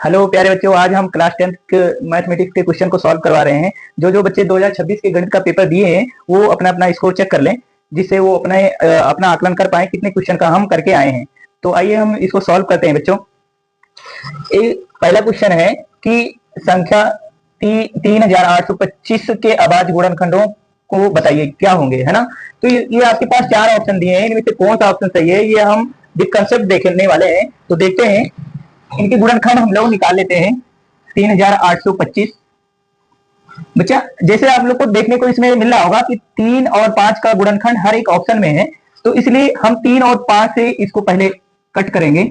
Hello प्यारे बच्चों, आज हम क्लास 10th के मैथमेटिक्स के क्वेश्चन को सॉल्व करवा रहे हैं। जो बच्चे 2026 के गणित का पेपर दिए हैं वो अपना अपना स्कोर चेक कर लें, जिससे वो अपना आकलन कर पाए कितने क्वेश्चन का हम करके आए हैं। तो आइए हम इसको सॉल्व करते हैं बच्चों। पहला क्वेश्चन है कि संख्या 3825 के अभाज्य गुणनखंडों को बताइए क्या होंगे, है ना। तो ये आपके पास चार ऑप्शन दिए हैं, इनमें से कौन सा ऑप्शन सही है ये हम विद कंसेप्ट देखने वाले हैं। तो देखते हैं, इनके गुणनखंड हम लोग निकाल लेते हैं। 3825 बच्चा, जैसे आप लोग को देखने को इसमें मिल रहा होगा कि 3 और 5 का गुणनखंड हर एक ऑप्शन में है, तो इसलिए हम 3 और 5 से इसको पहले कट करेंगे।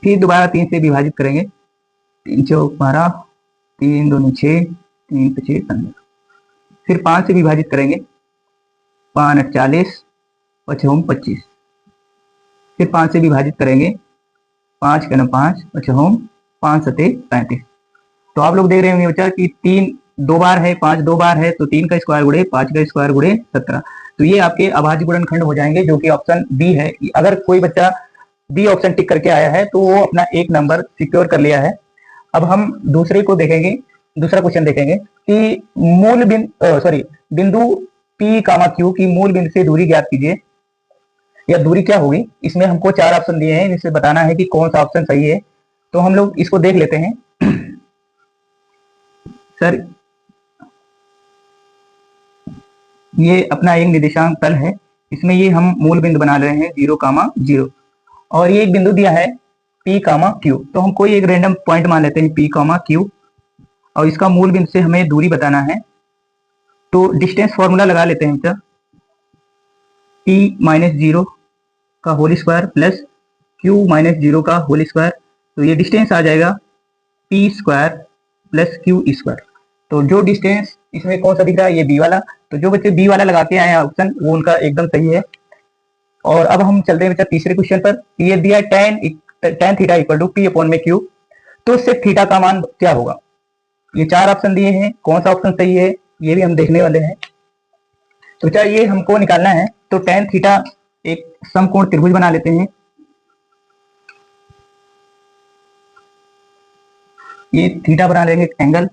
फिर दोबारा 3 से विभाजित करेंगे। 3 चौक 12, 3 दूनी 6, 3 5 15। फिर 5 से विभाजित करेंगे। 5 40, 5 25। फिर 5 से विभाजित करेंगे। 5 का 5, 5 7 35। तो आप लोग देख रहे होंगे बच्चा कि 3 दो बार है, 5 दो बार है, तो 3 का स्क्वायर गुणे 5 का स्क्वायर गुणे 17। तो ये आपके अभाज्य गुणनखंड हो जाएंगे, जो कि ऑप्शन बी है। अगर कोई बच्चा बी ऑप्शन टिक करके आया है तो वो अपना एक नंबर सिक्योर कर लिया है। अब हम दूसरे को देखेंगे, दूसरा क्वेश्चन देखेंगे कि बिंदु P, Q की मूल बिंदु से दूरी ज्ञात कीजिए, या दूरी क्या होगी। इसमें हमको चार ऑप्शन दिए हैं, जिससे बताना है कि कौन सा ऑप्शन सही है। तो हम लोग इसको देख लेते हैं। सर, ये अपना एक निर्देशांक तल है, इसमें ये हम मूल बिंदु बना रहे हैं 0, 0, और ये एक बिंदु दिया है P, Q। तो हम कोई एक रैंडम पॉइंट मान लेते हैं P, Q, और इसका मूल बिंदु से हमें दूरी बताना है। तो डिस्टेंस फॉर्मूला लगा लेते हैं। P - 0 का होल स्क्वायर प्लस Q - 0 का होल स्क्वायर, तो ये डिस्टेंस आ जाएगा P square plus Q square. तो जो डिस्टेंस इसमें कौन सा दिख रहा है, ये बी वाला। तो जो बच्चे बी वाला लगाते आए हैं ऑप्शन, वो उनका एकदम सही है। और अब हम चलते हैं बच्चा तीसरे क्वेश्चन पर। ये दिया tan theta equal to P upon में Q। तो सिर्फ थीटा का मान क्या होगा। ये चार ऑप्शन दिए हैं, कौन सा ऑप्शन सही है ये भी हम देखने वाले हैं। तो क्या ये हमको निकालना है। तो tan थीटा एक समकोण त्रिभुज बना लेते हैं। ये थीटा बना लेंगे एंगल,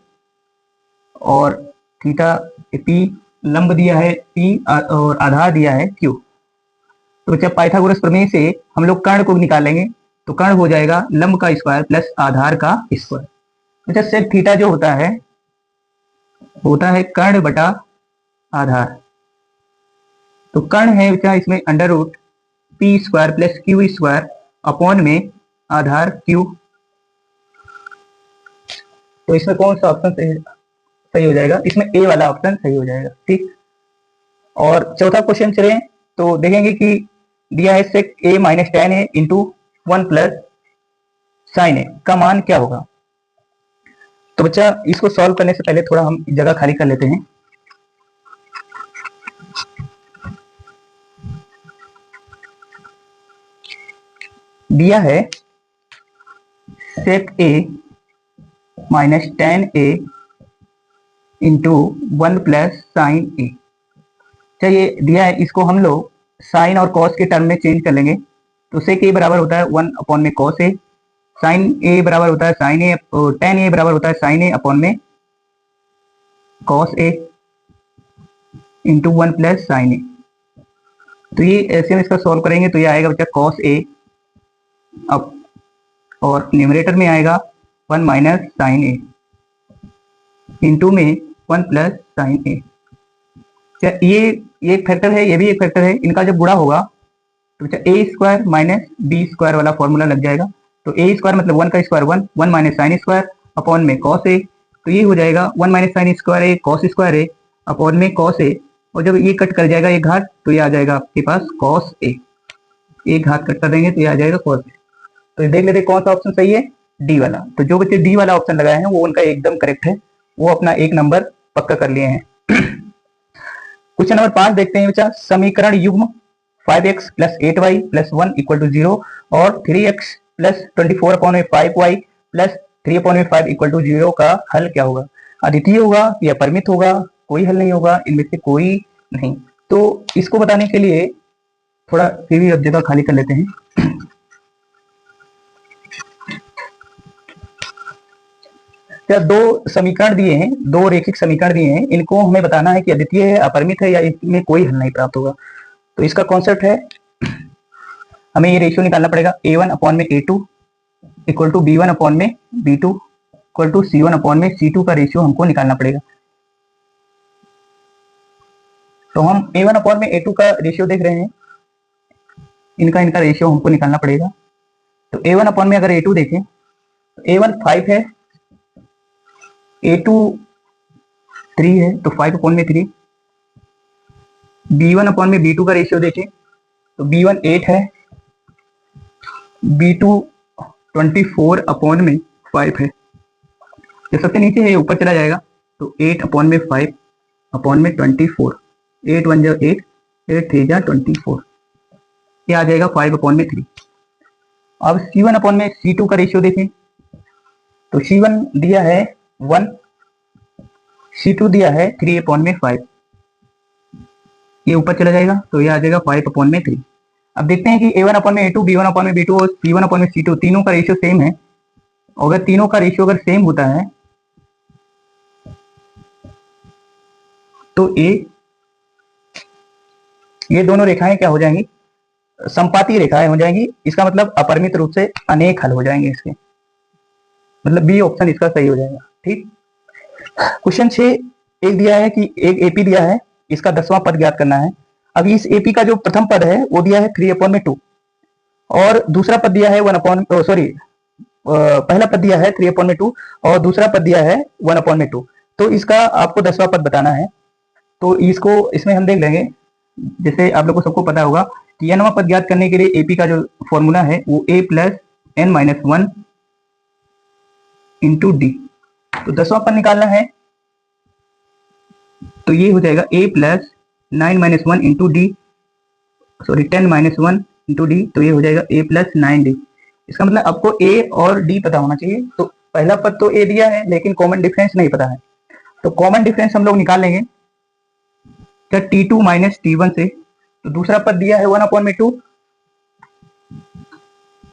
और थीटा P लंब दिया है P और आधार दिया है Q। तो जब पाइथागोरस प्रमेय से हम लोग कर्ण को निकालेंगे, तो कर्ण हो जाएगा लंब का स्क्वायर प्लस आधार का स्क्वायर। अच्छा, सेक थीटा जो होता है कर्ण बटा आधार। तो कर्ण है बच्चा इसमें under root P square plus Q square upon में आधार Q। तो इसमें कौन सा ऑप्शन सही हो जाएगा, इसमें ए वाला ऑप्शन सही हो जाएगा। ठीक। और चौथा क्वेश्चन चले तो देखेंगे कि दिया है सेक A - tan A into 1 plus sign A का मान क्या होगा। तो बच्चा, इसको सॉल्व करने से पहले थोड़ा हम जगह खाली कर लेते हैं। दिया है सेक A - tan A into 1 plus sign A। चलिए, दिया है, इसको हम लोग साइन और कॉस के टर्म में चेंज कर लेंगे। तो सेक A बराबर होता है 1 अपॉन में कॉस A, साइन A बराबर होता है साइन A, tan A बराबर होता है साइन A अपॉन में cos A into 1 plus sign A। तो ये ऐसे में इसका सॉल्व करेंगे तो ये आएगा बच्चा कॉस A, अब और न्यूमरेटर में आएगा 1 माइनस साइन A इंटू में 1 प्लस साइन A। ये एक फैक्टर है, ये भी एक फैक्टर है, इनका जब गुणा होगा तो A square minus B square वाला फॉर्मूला लग जाएगा। तो A स्क्वायर मतलब 1 का square 1, 1 minus sine square upon में कॉस A। तो ये हो जाएगा 1 minus sine square A cos square A upon में कॉस A, और जब ये कट कर जाएगा एक घात तो ये आ जाएगा आपके पास कॉस A। एक घात कट कर देंगे तो ये आ जाएगा कॉस A। तो देख लेते कौन सा ऑप्शन सही है, डी वाला। तो जो बच्चे डी वाला ऑप्शन लगाए हैं वो उनका एकदम करेक्ट है, वो अपना एक नंबर पक्का कर लिए हैं। क्वेश्चन नंबर 5 देखते हैं बच्चा। समीकरण युग्म 5x plus 8y plus 1 equal to 0 और 3x प्लस 24 अपॉन में 5y प्लस 3 अपॉन में 5 इक्वल टू 0 का हल क्या होगा। अद्वितीय होगा या परिमित होगा, कोई हल नहीं होगा, इनमें से कोई नहीं। तो इसको बताने के लिए थोड़ा फिर भी अब जगह खाली कर लेते हैं। क्या दो समीकरण दिए हैं, दो रेखिक समीकरण दिए हैं, इनको हमें बताना है कि अद्वितीय है, अपरिमित है या इसमें कोई हल नहीं प्राप्त होगा। तो इसका कॉन्सेप्ट है, हमें ये रेशियो निकालना पड़ेगा a1/a2 equal to b1/b2 equal to c1/c2 का रेशियो हमको निकालना पड़ेगा। तो हम a1/a2 का रेशियो देख रहे हैं, इनका रेशियो हमको निकालना पड़ेगा। तो a1 में अगर a2 देखें तो a1 5 है, a2 3 है, तो 5/3। b1 में b2 का रेशियो देखें तो b1 8 है, b2 24/5 है। ये सबसे नीचे है, ऊपर चला जाएगा तो 8/5/24, 8 1 जा 8, 8 3 जा 24, ये आ जाएगा 5/3। अब c1 में c2 का रेशियो देखें तो c1 दिया है 1, c2 दिया है 3/5, ये ऊपर चला जाएगा तो ये आ जाएगा 5/3। अब देखते हैं कि a1 में a2, b1 में b2 और c1 में c2 तीनों का रेशियो सेम है। अगर तीनों का रेशियो अगर सेम होता है तो ये दोनों रेखाएं क्या हो जाएंगी, समपाती रेखाएं हो जाएंगी। इसका मतलब अपरिमित रूप से अनेक हल हो जाएंगे इसके, मतलब बी ऑप्शन इसका सही हो जाएगा। ठीक। क्वेश्चन 6 एक दिया है कि एक एपी दिया है, इसका 10वां पद ज्ञात करना है। अब इस एपी का जो प्रथम पद है वो दिया है 3/2 और दूसरा पद दिया है पहला पद दिया है 3/2 और दूसरा पद दिया है 1/2। तो इसका आपको 10वां पद बताना है। तो इसमें हम देख लेंगे, जैसे आप लोग को सबको पता होगा कि n वां पद ज्ञात करने के लिए एपी का जो फॉर्मूला है वो a + n-1 × d। तो 10वां पद निकालना है तो ये हो जाएगा a + 9-1 × d, 10-1 × d, तो ये हो जाएगा a + 9d। इसका मतलब आपको a और d पता होना चाहिए। तो पहला पद तो a दिया है लेकिन कॉमन डिफरेंस नहीं पता है, तो कॉमन डिफरेंस हम लोग निकाल लेंगे क्या t2 - t1 से। तो दूसरा पद दिया है 1/2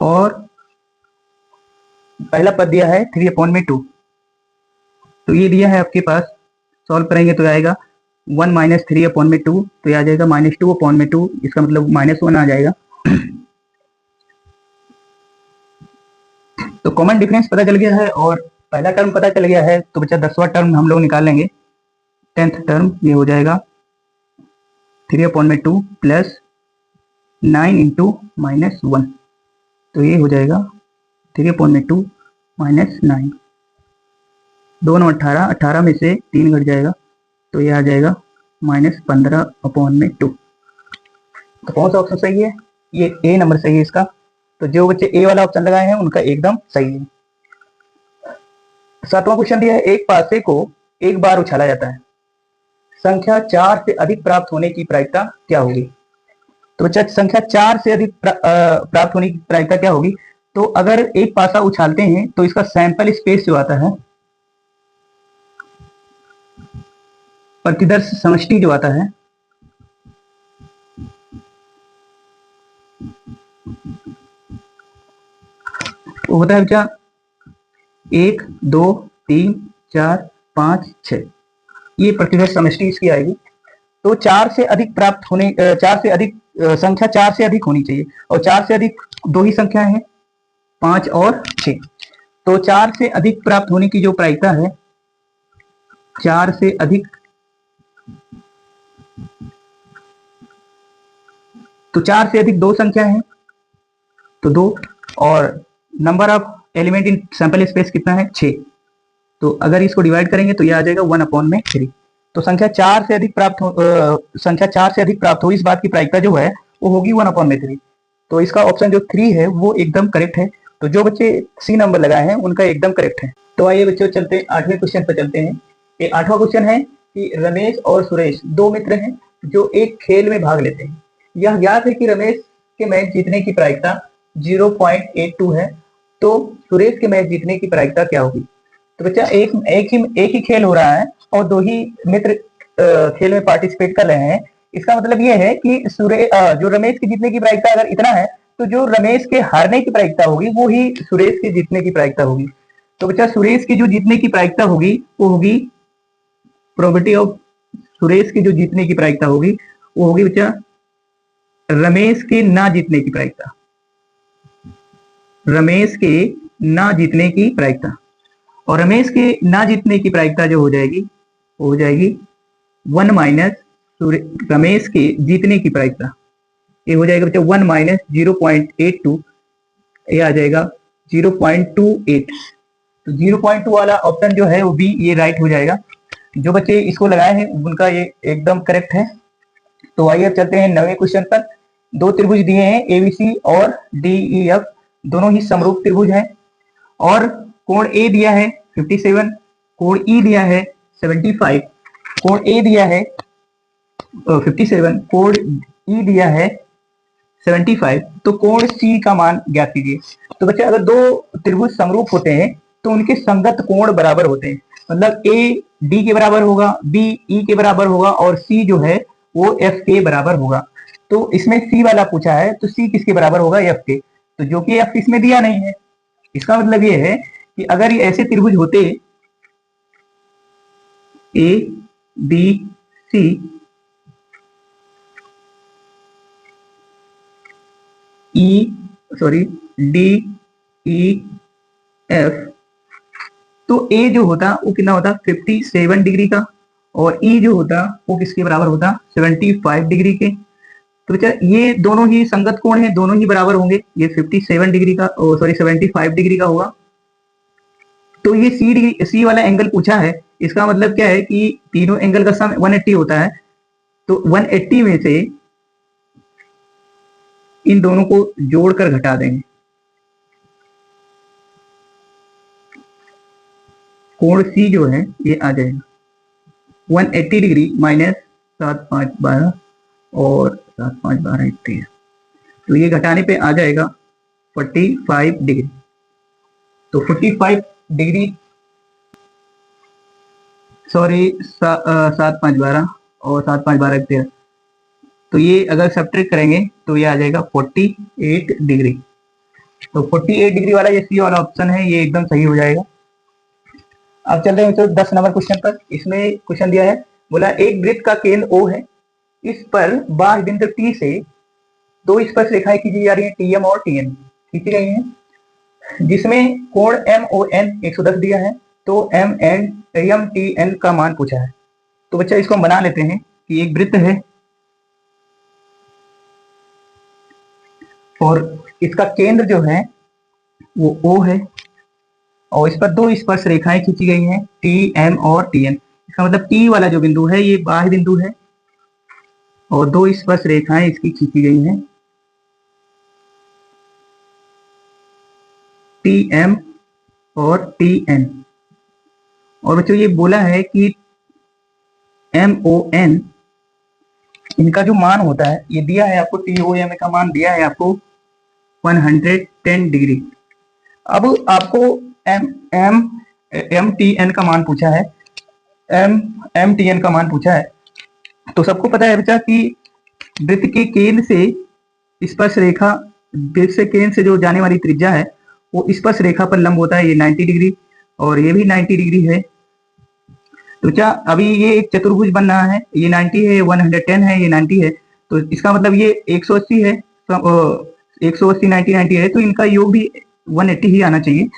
और पहला पद दिया है 3/2। तो ये दिया है आपके पास, सॉल्व करेंगे तो आएगा 1 - 3/2, तो ये आ जाएगा -2/2, इसका मतलब -1 आ जाएगा। तो कॉमन डिफरेंस पता चल गया है और पहला टर्म पता चल गया है, तो बच्चा 10वां टर्म हम लोग निकाल लेंगे। 10th टर्म ये हो जाएगा 3/2 + 9 × -1, तो ये हो जाएगा 3/2 - 9, दोनों 18, 18 में से 3 घट जाएगा तो ये आ जाएगा -15/2। तो कौन सा ऑप्शन सही है, ये ए नंबर सही है इसका। तो जो बच्चे ए वाला ऑप्शन लगाए हैं उनका एकदम सही है। 7वां क्वेश्चन दिया है, एक पासे को एक बार उछाला जाता है, संख्या 4 से अधिक प्राप्त होने की प्रायिकता क्या होगी। तो बच्चा संख्या 4 से अधिक प्राप्त होने की प्रायिकता क्या होगी। तो अगर एक पासा उछालते हैं तो इसका सैंपल स्पेस जो आता है, प्रतिदर्श समष्टि जो आता है, वो होता है बच्चा 1 2 3 4 5 6, ये प्रतिदर्श समष्टि इसकी आएगी। तो 4 से अधिक प्राप्त होने, 4 से अधिक संख्या 4 से अधिक होनी चाहिए और 4 से अधिक दो ही संख्याएं हैं, 5 और 6। तो 4 से अधिक प्राप्त होने की जो प्रायिकता है, 4 से अधिक, तो 4 से अधिक दो संख्या है तो 2, और number of element in sample space कितना है 6, तो अगर इसको डिवाइड करेंगे तो ये आ जाएगा 1/3। तो संख्या 4 से अधिक प्राप्त हो इस बात की प्रायिकता जो है वो होगी 1/3। तो इसका ऑप्शन जो 3 है वो एकदम करेक्ट है। तो जो बच्चे सी नंबर लगाए हैं उनका एकदम करेक्ट है। तो आइए बच्चों चलते हैं 8वें क्वेश्चन पर चलते हैं। ये 8वां क्वेश्चन है कि रमेश और सुरेश दो मित्र हैं जो एक खेल में भाग लेते हैं। यह ज्ञात है कि रमेश के मैच जीतने की प्रायिकता 0.82 है, तो सुरेश के मैच जीतने की प्रायिकता क्या होगी। तो बच्चा एक ही खेल हो रहा है और दो ही मित्र खेल में पार्टिसिपेट कर रहे हैं। इसका मतलब ये है कि जो रमेश के जीतने की प्रायिकता अगर इतना है, तो जो रमेश के हारने की प्रायिकता होगी वो ही सुरेश के जीतने की प्रायिकता होगी। तो बच्चा सुरेश की जो जीतने की प्रायिकता होगी वो होगी प्रोबेबिलिटी ऑफ सुरेश की जो जीतने की प्रायिकता होगी वो होगी बच्चा रमेश के ना जीतने की प्रायिकता। रमेश के ना जीतने की प्रायिकता और रमेश के ना जीतने की प्रायिकता जो हो जाएगी वो हो जाएगी 1 माइनस रमेश के जीतने की प्रायिकता। ये हो जाएगा बच्चा 1 माइनस 0.82, ये आ जाएगा 0.28। तो 0.2 वाला ऑप्शन जो है वो बी ये राइट हो जाएगा। जो बच्चे इसको लगाए हैं उनका ये एकदम करेक्ट है। तो आइए अब चलते हैं 9वें क्वेश्चन पर। दो त्रिभुज दिए हैं एबीसी और डीईएफ, दोनों ही समरूप त्रिभुज हैं और कोण ए दिया है 57, कोण ई दिया है 75, कोण ए दिया है 57, कोण ई दिया है 75, तो कोण सी का मान ज्ञात कीजिए। तो बच्चे अगर दो त्रिभुज समरूप होते हैं तो उनके संगत कोण बराबर होते हैं, मतलब ए डी के बराबर होगा, बी ई के बराबर होगा और सी जो है वो एफ के बराबर होगा। तो इसमें सी वाला पूछा है तो सी किसके बराबर होगा, एफ के। तो जो कि एफ इसमें दिया नहीं है, इसका मतलब ये है कि अगर ये ऐसे त्रिभुज होते A B C D E F, तो ए जो होता वो कितना होता 57 डिग्री का और ई जो होता वो किसके बराबर होता 75 डिग्री के। तो बच्चा ये दोनों ही संगत कोण है, दोनों ही बराबर होंगे। ये 57 डिग्री का 75 डिग्री का होगा। तो ये सी वाला एंगल पूछा है, इसका मतलब क्या है कि तीनों एंगल का सम 180 होता है। तो 180 में से इन दोनों को जोड़कर घटा देंगे, कोण सी जो है ये आ जाएगा 180 डिग्री माइनस 7 5 12 और 7 5 12 30, तो ये घटाने पे आ जाएगा 45 डिग्री। तो 45 डिग्री 7 5 12 और 7 5 12 13, तो ये अगर सब्ट्रैक्ट करेंगे तो ये आ जाएगा 48 डिग्री। तो 48 डिग्री वाला ये सी वाला ऑप्शन है, ये एकदम सही हो जाएगा। अब चल रहे हैं तो 10 नंबर क्वेश्चन पर। इसमें क्वेश्चन दिया है, बोला एक वृत्त का केंद्र O है, इस पर बाह्य बिंदु T से दो स्पर्श रेखाएं खींची जा रही हैं, TM और TN खींची गई हैं, जिसमें कोण MON 110 दिया है। तो MTN का मान पूछा है। तो बच्चा इसको हम बना लेते हैं कि एक वृत्त है और इसका केंद्र जो है वो O है और इस पर दो स्पर्श रेखाएं खींची गई हैं, TM और TN। इसका मतलब T वाला जो बिंदु है ये बाह्य बिंदु है और दो स्पर्श रेखाएं इसकी खींची गई हैं, TM और TN। और बच्चों ये बोला है कि MON इनका जो मान होता है ये दिया है आपको, TOM का मान दिया है आपको 110 डिग्री। अब आपको MTN का मान पूछा है, MTN का मान पूछा है। तो सबको पता है बच्चा कि वृत्त के केंद्र से स्पर्श रेखा, वृत्त से केंद्र से जो जाने वाली त्रिज्या है वो स्पर्श रेखा पर लंब होता है, ये 90 डिग्री और ये भी 90 डिग्री है। तो क्या अभी ये एक चतुर्भुज बन रहा है, ये 90 है, 110 है, ये 90 है, तो इसका मतलब ये 180 है, 180 90 90 है, तो इनका योग भी 180 ही आना चाहिए।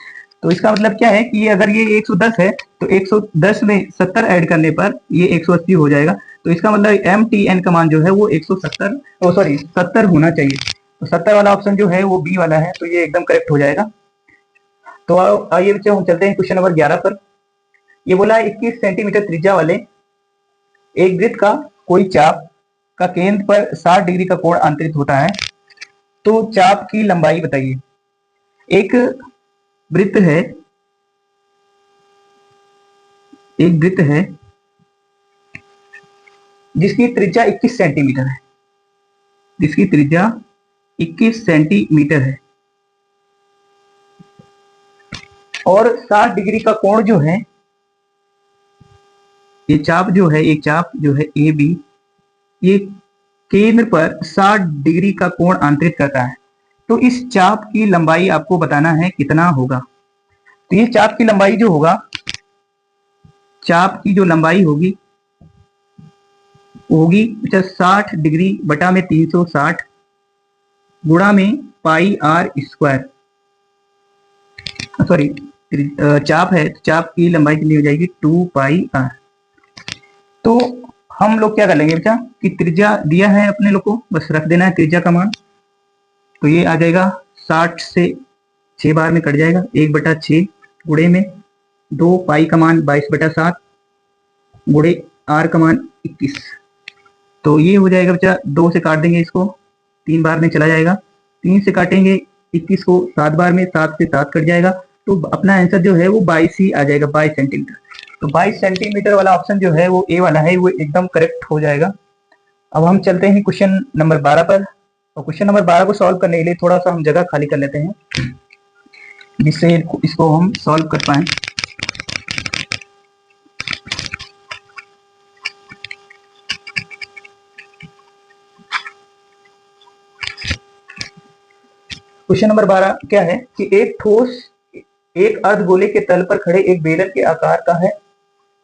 तो इसका मतलब क्या है कि अगर ये 110 है तो 110 में 70 ऐड करने पर ये 180 हो जाएगा। तो इसका मतलब MTN का मान जो है वो 70 होना चाहिए। तो 70 वाला ऑप्शन जो है वो बी वाला है, तो ये एकदम करेक्ट हो जाएगा। तो आइए बच्चों हम चलते हैं क्वेश्चन नंबर 11 पर। ये बोला 21 सेंटीमीटर त्रिज्या वाले एक वृत्त का कोई चाप का केंद्र पर 60 डिग्री का कोण अंतरित होता है, तो चाप की लंबाई बताइए। एक वृत्त है जिसकी त्रिज्या 21 सेंटीमीटर है, जिसकी त्रिज्या 21 सेंटीमीटर है। और 60 डिग्री का कोण जो है, ये चाप जो है, एक चाप जो है ए बी, ये केंद्र पर 60 डिग्री का कोण आंतरित करता है। तो इस चाप की लंबाई आपको बताना है कितना होगा। तो ये चाप की लंबाई जो होगा, चाप की जो लंबाई होगी होगी 60 डिग्री बटा में 360 गुणा में पाई आर स्क्वायर, सॉरी चाप है, चाप की लंबाई कितनी हो जाएगी 2 पाई आर। तो हम लोग क्या कर लेंगे बेटा कि त्रिज्या दिया है अपने लोग को, बस रख देना है त्रिज्या का मान। तो ये आ जाएगा 60 से 6 बार में कट जाएगा, 1/6 गुणे में 2 पाई का मान 22/7 गुणे आर का मान 21। तो ये हो जाएगा बच्चा, 2 से काट देंगे इसको, 3 बार में चला जाएगा, 3 से काटेंगे 21 को 7 बार में, 7 से 7 कट जाएगा। तो अपना आंसर जो है वो 22 ही आ जाएगा, 22 सेंटीमीटर। तो 22 सेंटीमीटर वाला ऑप्शन जो है वो ए वाला है, वो एकदम करेक्ट हो जाएगा। अब हम चलते हैं क्वेश्चन नंबर 12 पर। और क्वेश्चन नंबर 12 को सॉल्व करने के लिए थोड़ा सा हम जगह खाली कर लेते हैं, जिससे इसको हम सॉल्व कर पाए। क्वेश्चन नंबर 12 क्या है कि एक ठोस एक अर्धगोले के तल पर खड़े एक बेलन के आकार का है,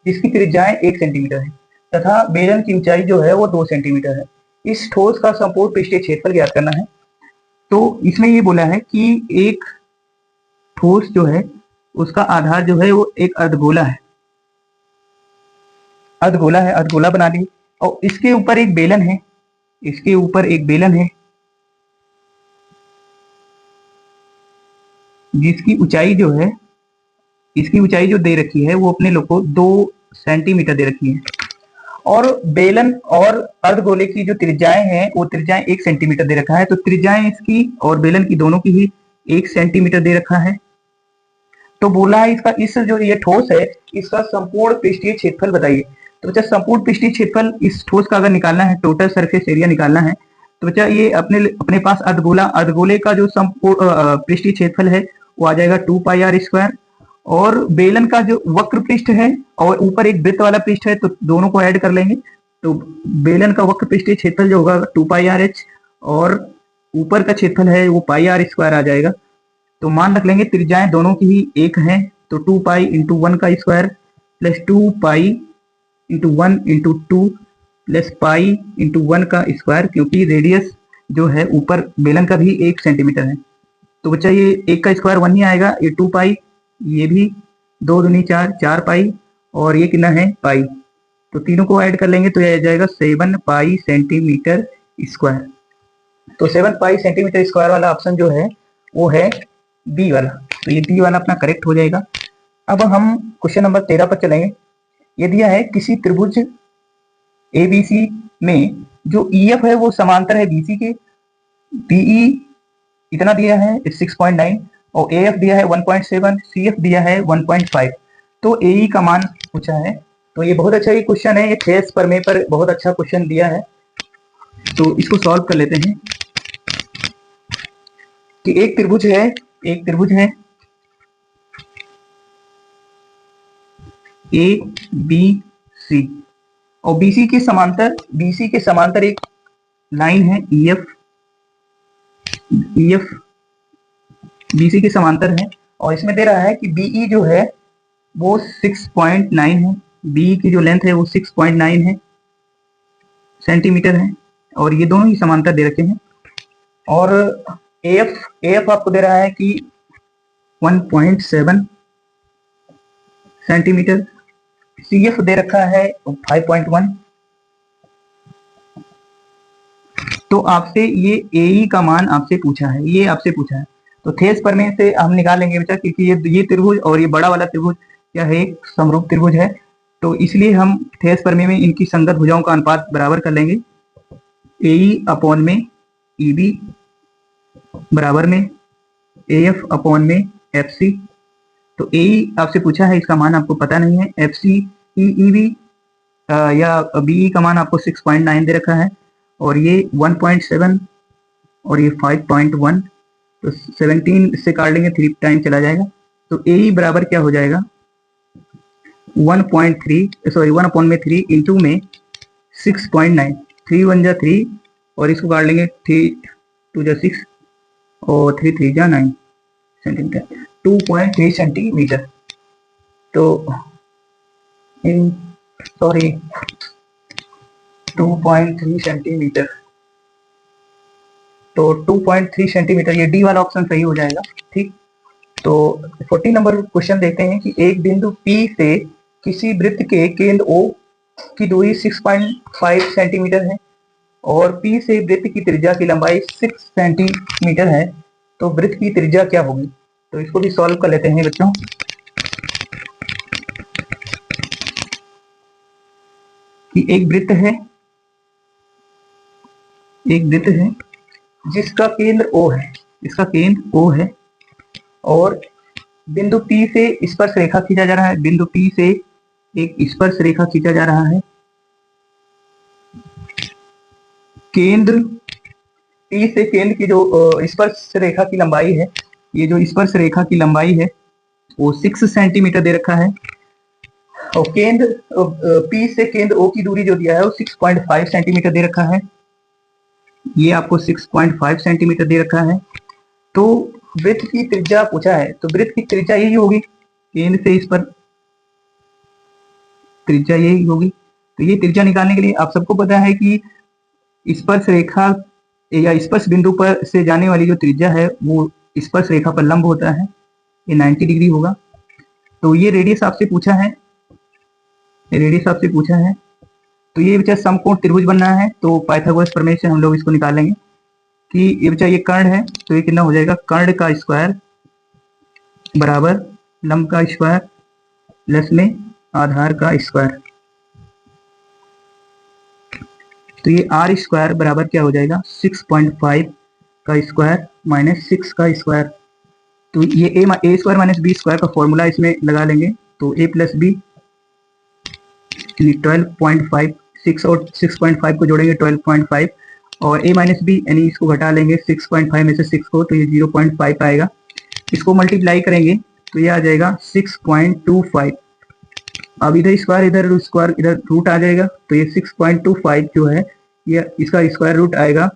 जिसकी त्रिज्याएं 1 सेंटीमीटर है तथा बेलन की ऊंचाई जो है वो 2 सेंटीमीटर है। इस ठोस का संपूर्ण पृष्ठीय क्षेत्रफल ज्ञात करना है। तो इसमें ये बोला है कि एक ठोस जो है उसका आधार जो है वो एक अर्धगोला है, अर्धगोला बना ली, और इसके ऊपर एक बेलन है, इसके ऊपर एक बेलन है जिसकी ऊंचाई जो है, इसकी ऊंचाई जो दे रखी है वो अपने लोग को 2 सेंटीमीटर दे रखी है। और बेलन और अर्धगोले की जो त्रिज्याएं हैं वो त्रिज्याएं 1 सेंटीमीटर दे रखा है। तो त्रिज्याएं इसकी और बेलन की दोनों की ही 1 सेंटीमीटर दे रखा है। तो बोला है इसका, इस जो ये ठोस है इसका संपूर्ण पृष्ठीय क्षेत्रफल बताइए। तो बच्चा संपूर्ण पृष्ठीय क्षेत्रफल इस ठोस का अगर निकालना है, टोटल सरफेस एरिया निकालना है, तो बच्चा ये अपने पास अर्धगोले का जो संपूर्ण पृष्ठीय क्षेत्रफल है वो आ जाएगा 2 पाई आर स्क्वायर, और बेलन का जो वक्र पृष्ठ है और ऊपर एक वृत्त वाला पृष्ठ है, तो दोनों को ऐड कर लेंगे। तो बेलन का वक्र पृष्ठीय क्षेत्रफल जो होगा 2 पाई आर एच, और ऊपर का क्षेत्रफल है वो पाई आर स्क्वायर आ जाएगा। तो मान रख लेंगे त्रिज्याएं दोनों की ही 1 है, तो 2 पाई इंटू 1 का square plus 2 pi into 1 into 2 plus pi into 1 का स्क्वायर, क्योंकि रेडियस जो है ऊपर बेलन का भी 1 सेंटीमीटर है। तो बच्चा ये 1 का स्क्वायर 1 ही आएगा, ये 2 पाई, ये भी 2 दूनी 4, 4 पाई, और ये कितना है पाई। तो तीनों को ऐड कर लेंगे तो ये आ जाएगा 7 पाई सेंटीमीटर स्क्वायर। तो 7 पाई सेंटीमीटर स्क्वायर वाला ऑप्शन जो है वो है बी वाला। तो ये बी वाला अपना करेक्ट हो जाएगा। अब हम क्वेश्चन नंबर 13 पर चलेंगे। ये दिया है किसी त्रिभुज एबीसी में जो ईएफ है वो समांतर है बीसी के, बीई इतना दिया है 6.9, और एएफ दिया है 1.7, सीएफ दिया है 1.5। तो एई का मान पूछा है। तो ये बहुत अच्छा ही क्वेश्चन है, ये खेस प्रमेय पर बहुत अच्छा क्वेश्चन दिया है। तो इसको सॉल्व कर लेते हैं कि एक त्रिभुज है ए बी सी, और बीसी के समांतर एक लाइन है ईएफ बीसी के समांतर है, और इसमें दे रहा है कि बीई जो है वो 6.9 है, बी की जो लेंथ है वो 6.9 है सेंटीमीटर है, और ये दोनों ही समांतर दे रखे हैं। और एएफ आपको दे रहा है कि 1.7 सेंटीमीटर, सीएफ दे रखा है 5.1। तो आपसे ये एई का मान आपसे पूछा है, ये आपसे पूछा है। तो थेस प्रमेय से हम निकाल लेंगे बेटा, क्योंकि ये त्रिभुज और ये बड़ा वाला त्रिभुज क्या है, एक समरूप त्रिभुज है। तो इसलिए हम थेस प्रमेय में इनकी संगत भुजाओं का अनुपात बराबर कर लेंगे। एई अपॉन में ईबी बराबर में एएफ अपॉन में एफसी। तो एई आपसे पूछा है, इसका मान आपको पता नहीं है। एफसी ईबी या बीई का मान आपको 6.9 दे रखा है, और ये 1.7 और ये 5.1। तो 17 से काट लेंगे, 3 टाइम चला जाएगा, तो ए बराबर क्या हो जाएगा 1/3 इंटू में 6.9, 3 1 जा 3 और इसको काट लेंगे 3 2 जा 6 और 3 3 जा 9 सेंटीमीटर, 2.3 सेंटीमीटर। तो इन 2.3 सेंटीमीटर, तो 2.3 सेंटीमीटर, ये डी वाला ऑप्शन सही हो जाएगा। ठीक, तो 40 नंबर क्वेश्चन देखते हैं कि एक बिंदु P से किसी वृत्त के केंद्र O की दूरी 6.5 सेंटीमीटर है और P से वृत्त की त्रिज्या की लंबाई 6 सेंटीमीटर है, तो वृत्त की त्रिज्या क्या होगी? तो इसको भी सॉल्व कर लेते हैं बच्चों। कि एक वृत्त है जिसका केंद्र O है, इसका केंद्र O है और बिंदु P से स्पर्श रेखा खींचा जा रहा है, बिंदु P से एक स्पर्श रेखा खींचा जा रहा है। केंद्र P से केंद्र की जो स्पर्श रेखा की लंबाई है, ये जो स्पर्श रेखा की लंबाई है वो 6 सेंटीमीटर दे रखा है और केंद्र P से केंद्र O की दूरी जो दिया है वो 6.5 सेंटीमीटर दे रखा है। ये आपको 6.5 सेंटीमीटर दे रखा है। तो वृत्त की त्रिज्या पूछा है, तो वृत्त की त्रिज्या यही होगी, केंद्र से इस पर त्रिज्या यही होगी। तो ये त्रिज्या निकालने के लिए आप सबको पता है कि स्पर्श रेखा या स्पर्श बिंदु पर से जाने वाली जो त्रिज्या है वो स्पर्श रेखा पर लंब होता है, ये 90 डिग्री होगा। तो ये रेडियस आपसे पूछा है, तो ये बच्चा समकोण त्रिभुज बनना है, तो पाइथागोरस प्रमेय से हम लोग इसको निकालेंगे कि ये बच्चा ये कर्ण है, तो ये कितना हो जाएगा, कर्ण का स्क्वायर बराबर लंब का स्क्वायर प्लस में आधार का स्क्वायर। तो ये आर स्क्वायर बराबर क्या हो जाएगा 6.5 का स्क्वायर माइनस 6 का स्क्वायर। तो ये ए स्क्वायर माइनस बी स्क्वायर का फॉर्मूला इसमें लगा लेंगे, तो ए प्लस बी 12.5, 6 और 6.5 को जोड़ेंगे 12.5 और a माइनस बी यानी इसको घटा लेंगे 6.5 में से 6 को, तो ये 0.5 आएगा। इसको मल्टीप्लाई करेंगे तो ये आ जाएगा 6.25। अब इधर स्क्वायर इधर रूट आ जाएगा, तो ये 6.25 जो है ये इसका स्क्वायर रूट आएगा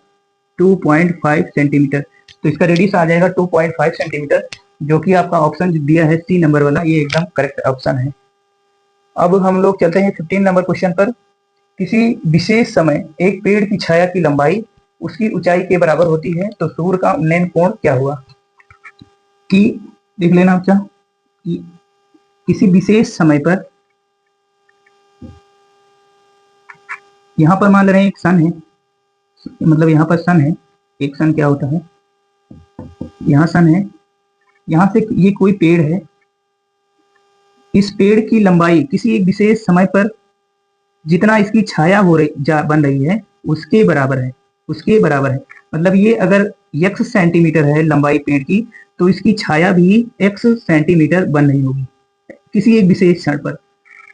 2.5 सेंटीमीटर। तो इसका रेडियस आ जाएगा 2.5 सेंटीमीटर, जो कि आपका ऑप्शन दिया है सी नंबर वाला, ये एकदम करेक्ट ऑप्शन है। अब हम लोग चलते हैं 15 नंबर क्वेश्चन पर। किसी विशेष समय एक पेड़ की छाया की लंबाई उसकी ऊंचाई के बराबर होती है, तो सूर्य का उन्नयन कोण क्या हुआ? कि देख लेना बच्चा कि किसी विशेष समय पर, यहां पर मान ले रहे हैं एक सन है, मतलब यहाँ पर सन है, एक सन क्या होता है, यहाँ सन है, यहाँ से ये कोई पेड़ है, इस पेड़ की लंबाई किसी एक विशेष समय पर जितना इसकी छाया बन रही है उसके बराबर है, मतलब ये अगर x सेंटीमीटर है लंबाई पेड़ की, तो इसकी छाया भी x सेंटीमीटर बन रही होगी किसी एक विशेष क्षण पर।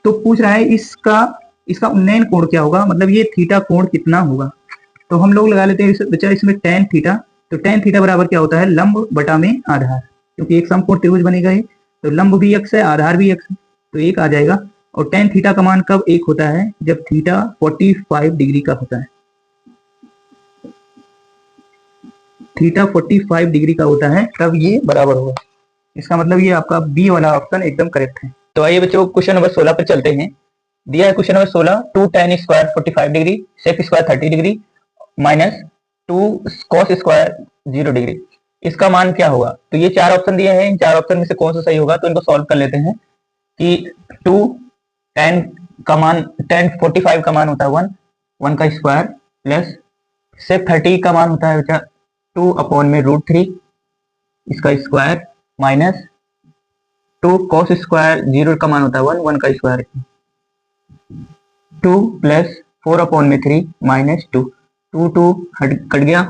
तो पूछ रहा है इसका उन्नयन कोण क्या होगा, मतलब ये थीटा कोण कितना होगा। तो हम लोग लगा लेते हैं बच्चा इसमें tan थीटा, तो tan थीटा बराबर क्या होता है लंब बटा में आधार, क्योंकि एक समकोण त्रिभुज बनेगा ये, तो लंब भी x है आधार भी x है, तो 1 आ जाएगा। और tan थीटा का मान कब 1 होता है, जब थीटा 45 डिग्री का होता है, थीटा 45 डिग्री का होता है तब ये बराबर होगा। इसका मतलब ये आपका बी वाला ऑप्शन एकदम करेक्ट है। तो आइए बच्चों क्वेश्चन नंबर 16 पर चलते हैं। दिया है question number 16, 2 tan square 45 degree, sec square 30 degree minus 2 cos square 0 degree, इसका मान क्या होगा? तो ये 4 ऑप्शन दिए हैं, इन 4 ऑप्शन में से कौन सा सही होगा, तो इनको सॉल्व कर लेते हैं कि 2 tan का मान, tan 45 का मान होता है 1 का स्क्वायर प्लस sec 30 का मान होता है बच्चा 2/√3 इसका स्क्वायर माइनस 2 cos स्क्वायर 0 का मान होता है 1 का स्क्वायर 2 प्लस 4/3 माइनस 2 कट गया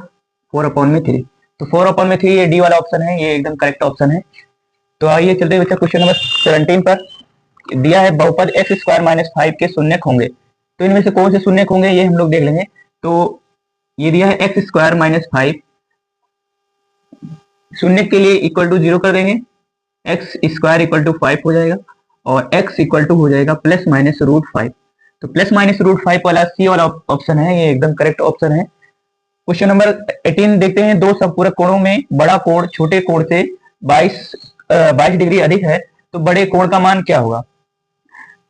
4/3, तो 4/3 ये डी वाला ऑप्शन है, ये एकदम करेक्ट ऑप्शन है। तो आइए चलते हैं बच्चा क्वेश्चन नंबर 17 पर। दिया है बहुपद x स्क्वायर माइनस 5 के शून्यक होंगे, तो इनमें से कौन से शून्यक होंगे ये हम लोग देख लेंगे। तो ये दिया है x स्क्वायर माइनस 5, शून्यक के लिए इक्वल टू 0 कर देंगे, एक्स स्क्वायर इक्वल टू 5 हो जाएगा और एक्स इक्वल टू हो जाएगा प्लस माइनस रूट 5। तो प्लस माइनस रूट 5 वाला सी वाला ऑप्शन है, ये एकदम करेक्ट ऑप्शन है। क्वेश्चन नंबर 18 देखते हैं। दो समपूरक कोणों में बड़ा कोण छोटे कोण से 22 डिग्री अधिक है, तो बड़े कोण का मान क्या होगा?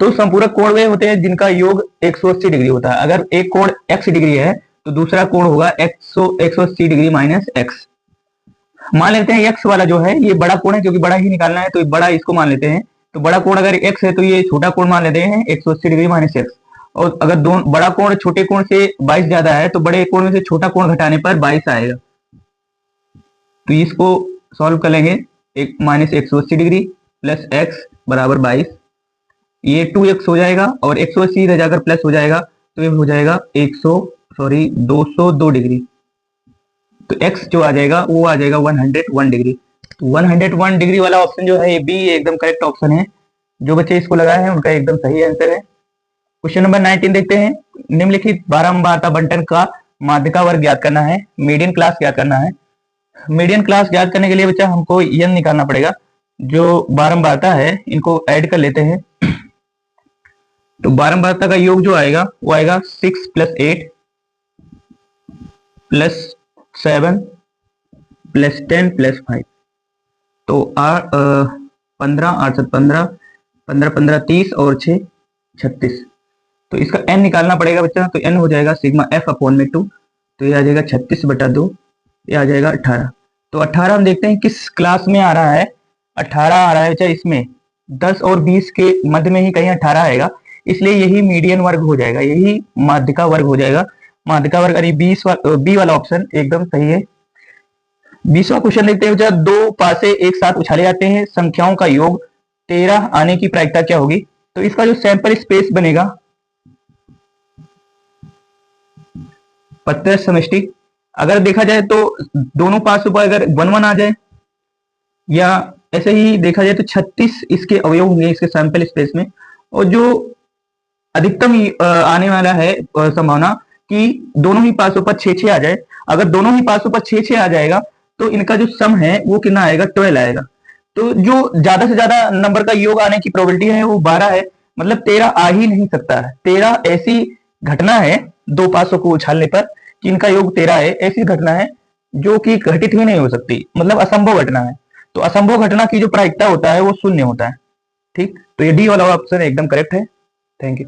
तो संपूरक कोण वे होते हैं जिनका योग 180 डिग्री होता है। अगर एक कोण x डिग्री है तो दूसरा कोण होगा 180 डिग्री माइनस x। मान लेते हैं x वाला जो है ये बड़ा कोण है, क्योंकि बड़ा ही निकालना है तो बड़ा इसको मान लेते हैं। तो बड़ा कोण अगर x है तो ये छोटा कोण मान लेते हैं 180 डिग्री माइनस x। और अगर दोनों बड़ा कोण छोटे कोण से 22 ज्यादा है तो बड़े कोण में से छोटा कोण घटाने पर 22 आएगा। तो इसको सॉल्व कर लेंगे। एक माइनस 180 डिग्री प्लस x बराबर 22, ये 2x हो जाएगा और 180 इधर जाकर प्लस हो जाएगा तो ये हो जाएगा 202 डिग्री। तो x जो आ जाएगा वो आ जाएगा 101 डिग्री। तो 101 डिग्री वाला ऑप्शन जो है ये बी एकदम करेक्ट ऑप्शन है। जो बच्चे इसको लगाए हैं उनका एकदम सही आंसर है। क्वेश्चन नंबर 19 देखते हैं। निम्नलिखित बारंबारता बंटन का माध्यिका वर्ग ज्ञात करना है, मीडियन क्लास ज्ञात करना है। मीडियन क्लास ज्ञात करने के लिए बच्चा हमको n निकालना पड़ेगा। जो बारंबारता है इनको ऐड कर लेते हैं। तो बारंबारता का योग जो आएगा वो आएगा 6 प्लस 8 प्लस 7 प्लस 10 प्लस 5। तो 15 8 15 15 15 30 और 6 36। तो इसका n निकालना पड़ेगा बच्चा। तो n हो जाएगा सिग्मा f अपॉन में 2। तो ये आ जाएगा 36/2, ये आ जाएगा 18। तो 18 हम देखते हैं किस क्लास में आ रहा है। 18 आ रहा है बच्चा इसमें 10 और 20 के मध्य में ही कहीं 18 आएगा, इसलिए यही मीडियन वर्ग हो जाएगा, यही माध्यिका वर्ग हो जाएगा। माध्यिका वर्ग अरे बी वाला ऑप्शन एकदम सही है। 20वां क्वेश्चन देखते हैं बच्चा। दो पासे एक साथ उछाले जाते हैं, संख्याओं का योग 13 आने की प्रायिकता क्या होगी? तो इसका जो सैंपल स्पेस बनेगा पत्तर समष्टि, अगर देखा जाए तो दोनों पासों पर अगर 1 1 आ जाए या ऐसे ही देखा जाए तो 36 इसके अवयव होंगे इसके सैंपल स्पेस में। और जो अधिकतम आने वाला है संभावना कि दोनों ही पासों पर 6 6 आ जाए। अगर दोनों ही पासों पर 6 6 आ जाएगा तो इनका जो सम है वो कितना आएगा? 12 आएगा। तो जो ज्यादा से ज्यादा नंबर का योग आने की प्रोबेबिलिटी है वो 12 है, मतलब 13 आ ही नहीं सकता है। 13 ऐसी घटना है दो पासों को उछालने पर कि इनका योग 13 है, ऐसी घटना है जो कि घटित ही नहीं हो सकती, मतलब असंभव घटना है। तो असंभव घटना की जो प्रायिकता होता है वो 0 होता है। ठीक, तो ये डी वाला ऑप्शन एकदम करेक्ट है। Thank you.